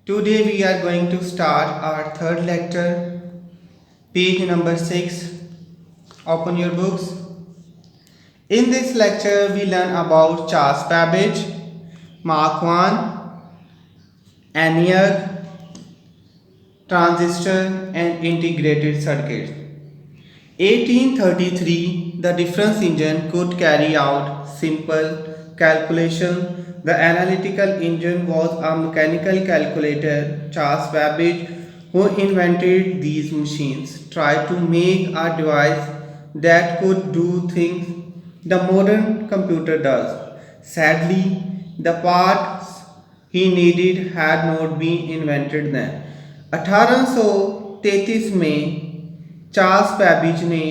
Today we are going to start our third lecture, page number 6. Open your books. In this lecture we learn about Charles Babbage, Mark I, ENIAC, transistor and integrated circuits. 1833, the difference engine could carry out simple calculation. The analytical engine was a mechanical calculator. Charles Babbage, who invented these machines, tried to make a device that could do things the modern computer does. Sadly, the parts he needed had not been invented then. 1833 में Charles Babbage ने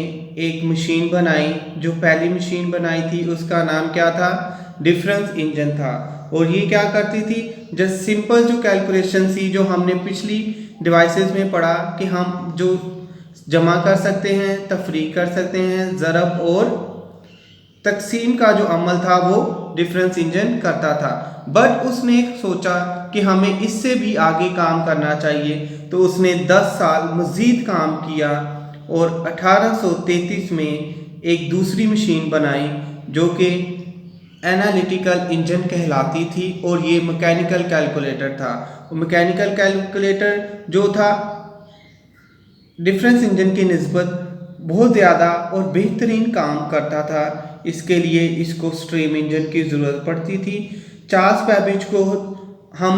एक machine बनाई। जो पहली machine बनाई थी उसका नाम क्या था? डिफरेंस इंजन था। और ये क्या करती थी? जस्ट सिंपल जो कैलकुलेशन थी, जो हमने पिछली डिवाइसेस में पढ़ा कि हम जो जमा कर सकते हैं, तफरीक कर सकते हैं, ज़रब और तकसीम का जो अमल था वो डिफरेंस इंजन करता था। बट उसने सोचा कि हमें इससे भी आगे काम करना चाहिए, तो उसने 10 साल मज़ीद काम किया और 1833 में एक दूसरी मशीन बनाई जो कि एनालिटिकल इंजन कहलाती थी और ये मैकेनिकल कैलकुलेटर था। मैकेनिकल कैलकुलेटर जो था डिफरेंस इंजन की निस्बत बहुत ज़्यादा और बेहतरीन काम करता था। इसके लिए इसको स्ट्रीम इंजन की ज़रूरत पड़ती थी। चार्ल्स बैबेज को हम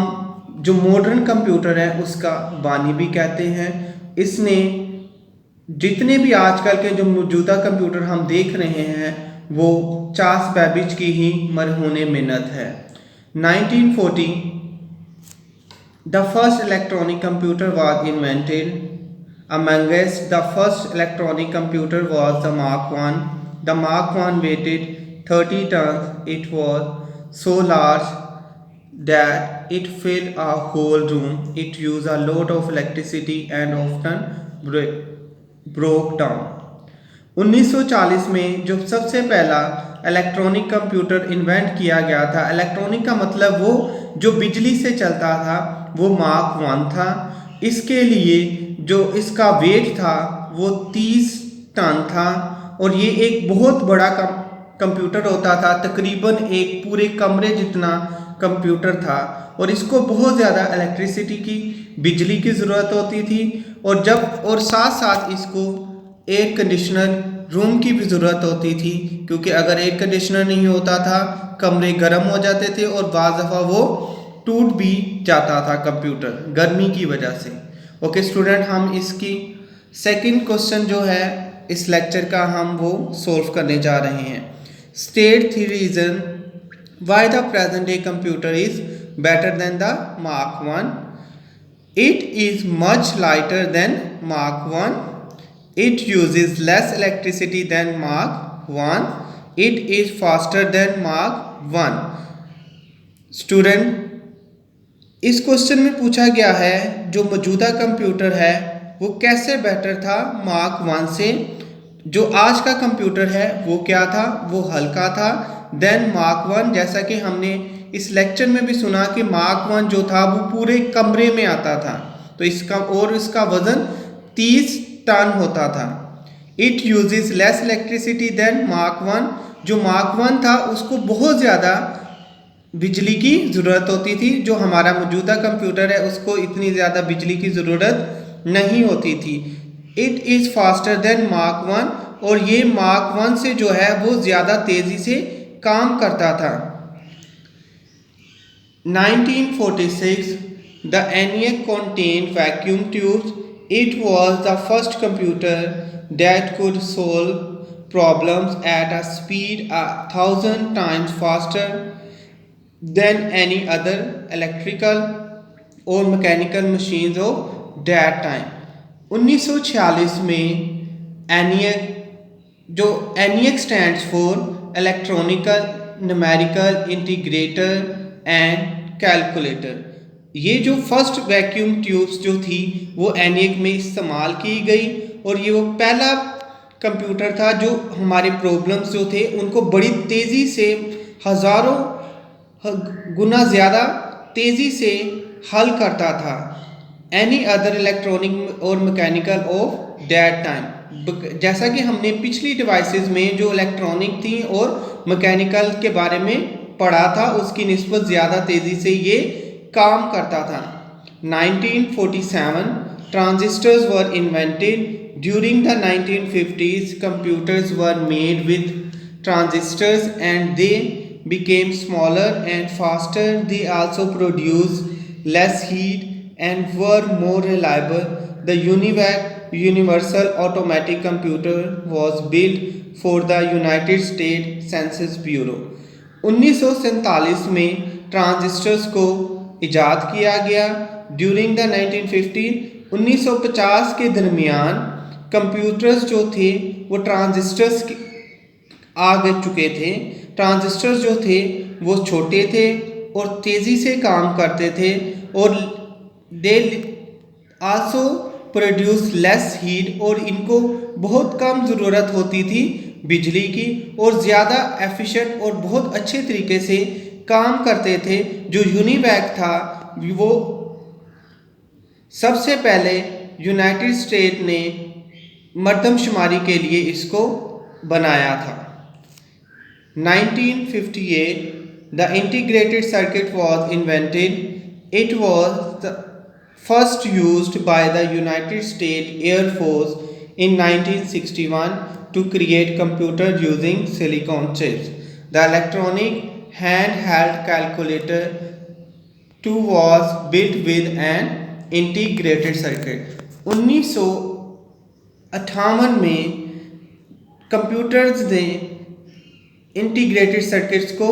जो मॉडर्न कंप्यूटर है उसका बानी भी कहते हैं। इसने जितने भी आजकल के जो मौजूदा कंप्यूटर हम देख रहे हैं वो चार्ल्स बैबेज की ही मरहून मिन्नत है। 1940 the first electronic computer was invented. Amongst the first electronic computer was the Mark I. The Mark I weighed 30 tons. It was so large that it filled a whole room. It used a lot of electricity and often broke down. 1940 में जो सबसे पहला electronic computer invent किया गया था, electronic का मतलब वो जो बिजली से चलता था, वो मार्क 1 था। इसके लिए जो इसका वेट था वो 30 टन था और ये एक बहुत बड़ा कंप्यूटर होता था, तकरीबन एक पूरे कमरे जितना कंप्यूटर था। और इसको बहुत ज़्यादा इलेक्ट्रिसिटी की, बिजली की ज़रूरत होती थी और साथ साथ इसको एयर कंडीशनर रूम की भी ज़रूरत होती थी, क्योंकि अगर एयर कंडीशनर नहीं होता था कमरे गर्म हो जाते थे और बाज़ दफ़ा वो टूट भी जाता था कंप्यूटर गर्मी की वजह से। ओके स्टूडेंट, हम इसकी सेकंड क्वेश्चन जो है इस लेक्चर का हम वो सॉल्व करने जा रहे हैं। State 3 reason why the present day computer is better than the mark 1। It is much lighter than mark 1। It uses less electricity than Mark 1. It is faster than Mark 1. Student, इस question में पूछा गया है जो मौजूदा computer है वो कैसे बेटर था मार्क 1 से। जो आज का कंप्यूटर है वो क्या था? वो हल्का था देन मार्क 1। जैसा कि हमने इस लेक्चर में भी सुना कि मार्क 1 जो था वो पूरे कमरे में आता था, तो इसका वज़न 30 टन होता था। It uses less electricity than mark 1। जो मार्क 1 था उसको बहुत ज़्यादा बिजली की ज़रूरत होती थी। जो हमारा मौजूदा कंप्यूटर है उसको इतनी ज़्यादा बिजली की ज़रूरत नहीं होती थी। It is faster than mark 1 और ये मार्क 1 से जो है वो ज़्यादा तेज़ी से काम करता था। 1946 the ENIAC contained vacuum tubes. It was the first computer that could solve problems at a speed 1,000 times faster than any other electrical or mechanical machines of that time. 1946 में ENIAC, जो ENIAC stands for Electronical Numerical Integrator and Calculator, ये जो first vacuum tubes जो थी वो ENIAC में इस्तेमाल की गई और ये वो पहला कंप्यूटर था जो हमारे प्रॉब्लम्स जो थे उनको बड़ी तेज़ी से, हज़ारों गुना ज़्यादा तेज़ी से हल करता था एनी अदर इलेक्ट्रॉनिक और मैकेनिकल ऑफ दैट टाइम। जैसा कि हमने पिछली डिवाइसेस में जो इलेक्ट्रॉनिक थी और मैकेनिकल के बारे में पढ़ा था, उसकी निस्बत ज़्यादा तेज़ी से ये काम करता था। 1947 transistors were invented. During the 1950s computers were made with transistors and they became smaller and faster. They also produced less heat and were more reliable. The UNIVAC Universal Automatic Computer was built for the United States Census Bureau. 1947 में transistors को इजाद किया गया। During the 1950 के दरमियान computers जो थे वो ट्रांजिस्टर्स आ चुके थे। ट्रांजिस्टर्स जो थे वो छोटे थे और तेज़ी से काम करते थे और they also produce less heat, और इनको बहुत कम ज़रूरत होती थी बिजली की और ज़्यादा एफिशिएंट और बहुत अच्छे तरीके से काम करते थे। जो यूनिवैक था वो सबसे पहले यूनाइटेड स्टेट ने मर्दमशुमारी के लिए इसको बनाया था। 1958 the integrated circuit was invented. It was the first used by the United States Air Force in 1961 to create computers using silicon chips. The electronic handheld calculator too was built with an integrated circuit. 1958 में computers ने integrated circuits को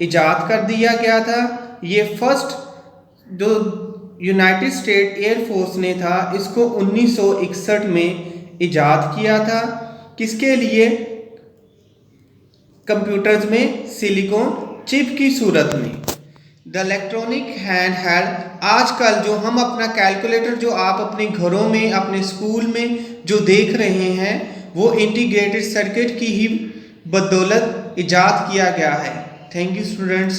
इजाद कर दिया गया था। ये first जो यूनाइटेड स्टेट एयर फोर्स ने था इसको 1961 में इजाद किया था। किसके लिए? कंप्यूटर्स में सिलिकॉन चिप की सूरत में। द इलेक्ट्रॉनिक हैंड हेल्ड, आजकल जो हम अपना कैलकुलेटर जो आप अपने घरों में अपने स्कूल में जो देख रहे हैं वो इंटीग्रेटेड सर्किट की ही बदौलत इजाद किया गया है। Thank you students.